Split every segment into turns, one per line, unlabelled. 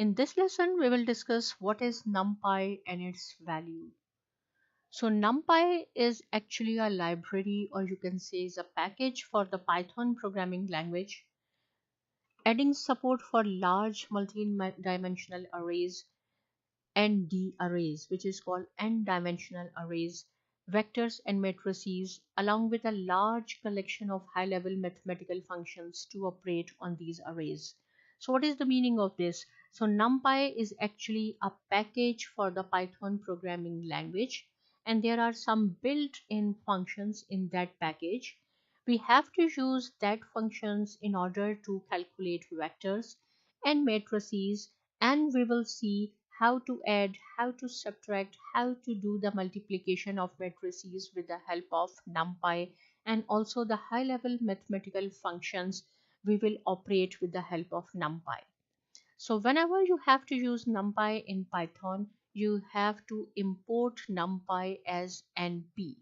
In this lesson, we will discuss what is NumPy and its value. So NumPy is actually a library, or you can say is a package for the Python programming language, adding support for large multi-dimensional arrays, ndarrays, which is called n-dimensional arrays, vectors and matrices, along with a large collection of high-level mathematical functions to operate on these arrays. So what is the meaning of this? So NumPy is actually a package for the Python programming language, and there are some built-in functions in that package. We have to use that functions in order to calculate vectors and matrices, and we will see how to add, how to subtract, how to do the multiplication of matrices with the help of NumPy, and also the high level mathematical functions we will operate with the help of NumPy. So whenever you have to use NumPy in Python, you have to import NumPy as NP.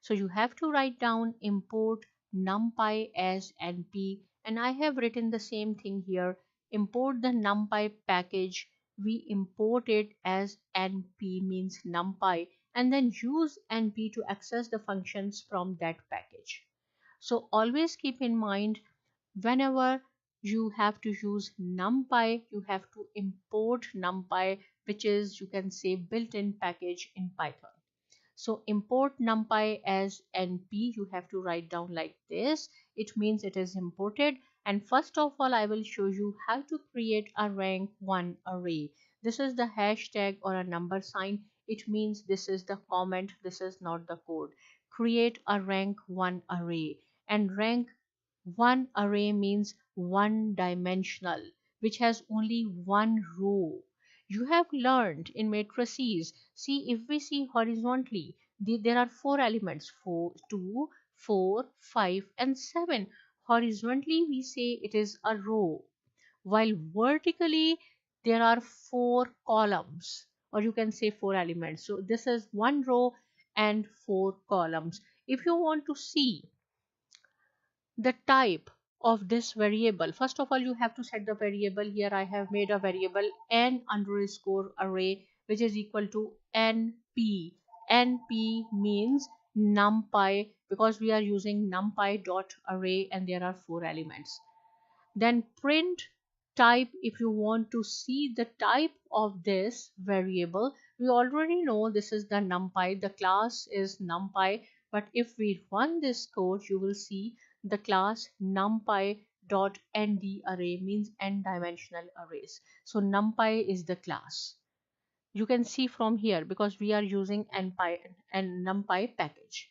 So you have to write down import NumPy as NP, and I have written the same thing here. Import the NumPy package, we import it as NP, means NumPy, and then use NP to access the functions from that package. So always keep in mind, whenever you have to use NumPy, you have to import NumPy, which is, you can say, built-in package in Python. So import NumPy as NP, you have to write down like this. It means it is imported. And first of all, I will show you how to create a rank 1 array. This is the hashtag or a number sign. It means this is the comment, this is not the code. Create a rank 1 array. And rank 1 array means one dimensional, which has only one row. You have learned in matrices. See, if we see horizontally, there are 4 elements, 4, 2, 4, 5 and 7. Horizontally we say it is a row, while vertically there are 4 columns, or you can say 4 elements. So this is one row and 4 columns. If you want to see the type of this variable, first of all you have to set the variable. Here I have made a variable n underscore array, which is equal to np. Np means numpy, because we are using numpy dot array and there are 4 elements. Then print type. If you want to see the type of this variable, we already know this is the numpy, the class is numpy, but if we run this code, you will see the class numpy dot ndarray, means n dimensional arrays. So numpy is the class. You can see from here, because we are using npy and numpy package.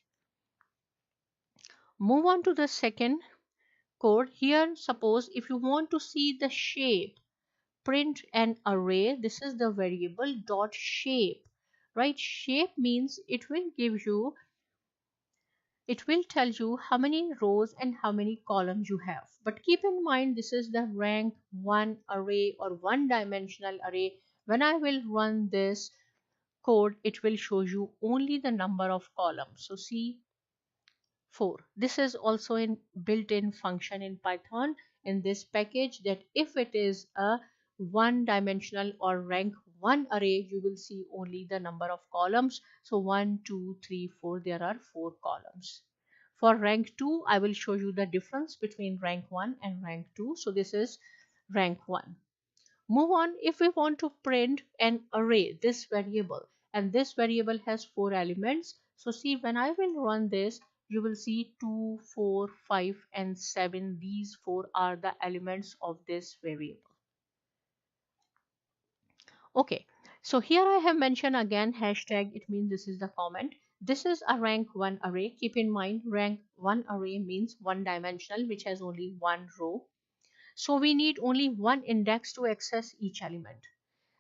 Move on to the second code. Here, suppose if you want to see the shape, print an array. This is the variable dot shape, right? Shape means it will tell you how many rows and how many columns you have. But keep in mind, this is the rank 1 array or one dimensional array. When I will run this code, it will show you only the number of columns. So see, 4. This is also in built-in function in Python in this package, that if it is a one dimensional or rank 1 array, you will see only the number of columns. So 1, 2, 3, 4, there are 4 columns. For rank 2, I will show you the difference between rank 1 and rank 2. So this is rank 1. Move on. If we want to print an array, this variable, and this variable has 4 elements. So see, when I will run this, you will see 2, 4, 5 and 7. These 4 are the elements of this variable. Okay, so here I have mentioned again hashtag. It means this is the comment. This is a rank 1 array. Keep in mind, rank 1 array means one dimensional, which has only one row. So we need only one index to access each element.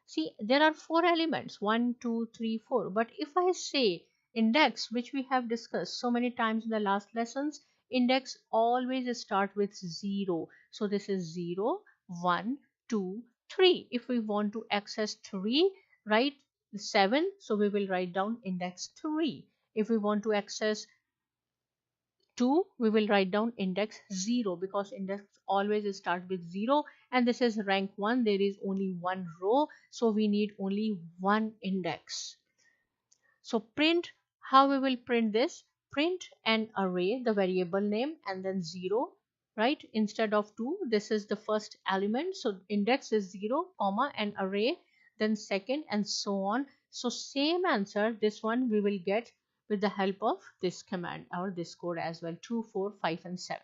See, there are 4 elements, 1, 2, 3, 4. But if I say index, which we have discussed so many times in the last lessons, index always start with 0. So this is 0, 1, 2, 3. If we want to access 3, write 7. So we will write down index 3. If we want to access 2, we will write down index 0 because index always start with 0, and this is rank 1. There is only one row, so we need only one index. So print, how we will print this? Print an array, the variable name, and then 0, right? Instead of 2, this is the first element. So index is 0, comma, and array, then second, and so on. So same answer, this one we will get with the help of this command or this code as well, 2, 4, 5, and 7.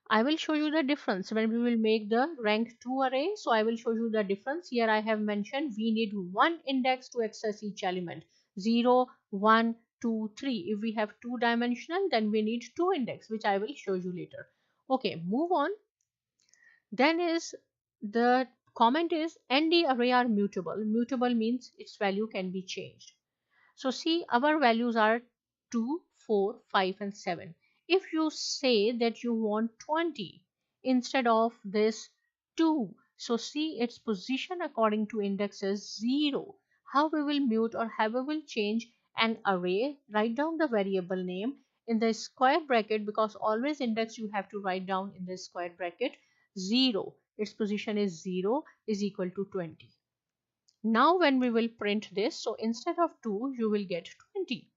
I will show you the difference when we will make the rank 2 array. So I will show you the difference. Here I have mentioned we need one index to access each element. 0, 1, 2, 3. If we have two dimensional, then we need two index, which I will show you later. Okay, move on. Then is the comment is ndarray are mutable. Mutable means its value can be changed. So see, our values are 2, 4, 5, and 7. If you say that you want 20 instead of this 2, so see its position according to index is 0. How we will mute or how we will change an array? Write down the variable name in the square bracket, because always index you have to write down in the square bracket. 0, its position is 0, is equal to 20. Now when we will print this, so instead of 2, you will get 20,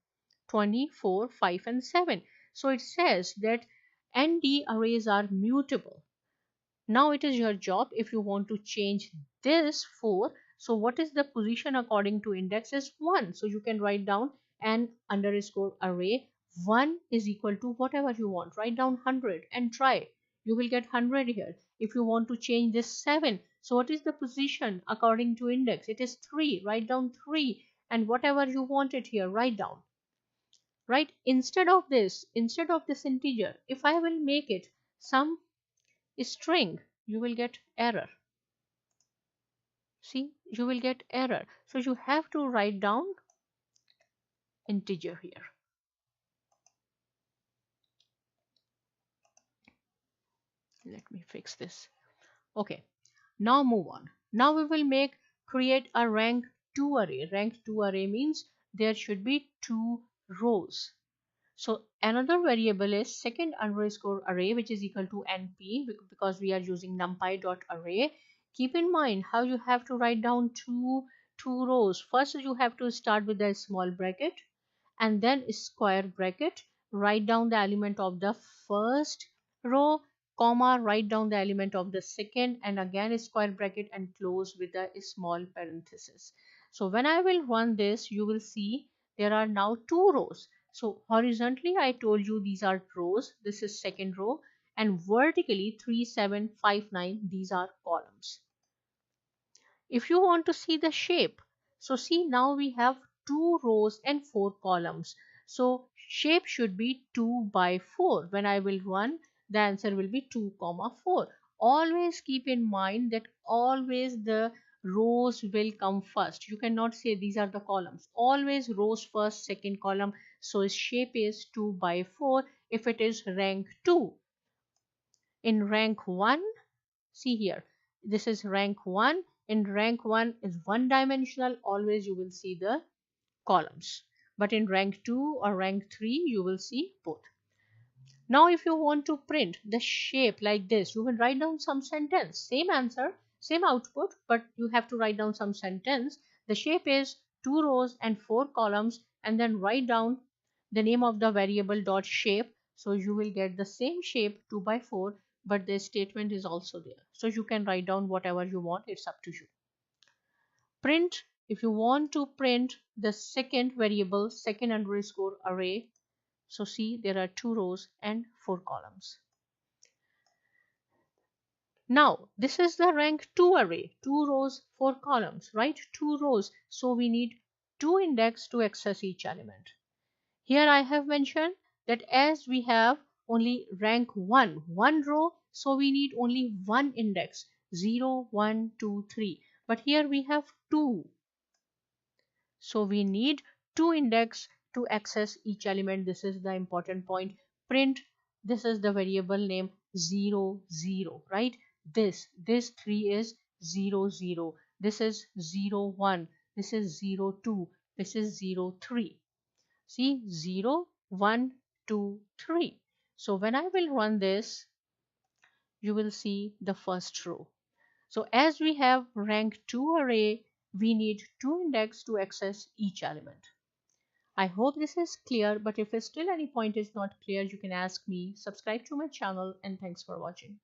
24, 5, and 7. So it says that ND arrays are mutable. Now it is your job if you want to change this 4. So what is the position according to index is 1. So you can write down an underscore array. 1 is equal to whatever you want. Write down 100 and try. You will get 100 here. If you want to change this 7, so what is the position according to index? It is 3. Write down 3, and whatever you want it here, write down. Right? Instead of this integer, if I will make it some string, you will get error. See, you will get error. So you have to write down integer here. Let me fix this. Okay, now move on. Now we will create a rank 2 array. Rank 2 array means there should be 2 rows. So another variable is second underscore array, which is equal to np, because we are using numpy.array. Keep in mind how you have to write down two rows. First you have to start with a small bracket and then square bracket. Write down the element of the first row, comma, write down the element of the second, and again square bracket and close with a small parenthesis. So when I will run this, you will see there are now 2 rows. So horizontally I told you these are rows, this is second row, and vertically 3, 7, 5, 9, these are columns. If you want to see the shape, so see now we have 2 rows and 4 columns. So shape should be 2 by 4. When I will run, the answer will be 2, 4. Always keep in mind that always the rows will come first. You cannot say these are the columns. Always rows first, second column. So its shape is 2 by 4 if it is rank 2. In rank 1, see here, this is rank 1. In rank 1 is one dimensional, always you will see the columns. But in rank 2 or rank 3, you will see both. Now if you want to print the shape like this, you will write down some sentence. Same answer, same output, but you have to write down some sentence. The shape is 2 rows and 4 columns, and then write down the name of the variable dot shape. So you will get the same shape 2 by 4, but the statement is also there. So you can write down whatever you want, it's up to you. Print, if you want to print the second variable, second underscore array, so see there are 2 rows and 4 columns. Now this is the rank 2 array, 2 rows, 4 columns, right? 2 rows, so we need 2 index to access each element. Here I have mentioned that as we have only rank 1 row, so we need only one index, 0, 1, 2, 3. But here we have 2. So we need 2 index to access each element. This is the important point. Print, this is the variable name 0, 0, right? This 3 is 0, 0. This is 0, 1. This is 0, 2. This is 0, 3. See, 0, 1, 2, 3. So when I will run this, you will see the first row. So as we have rank 2 array, we need 2 index to access each element. I hope this is clear, but if still any point is not clear, you can ask me. Subscribe to my channel, and thanks for watching.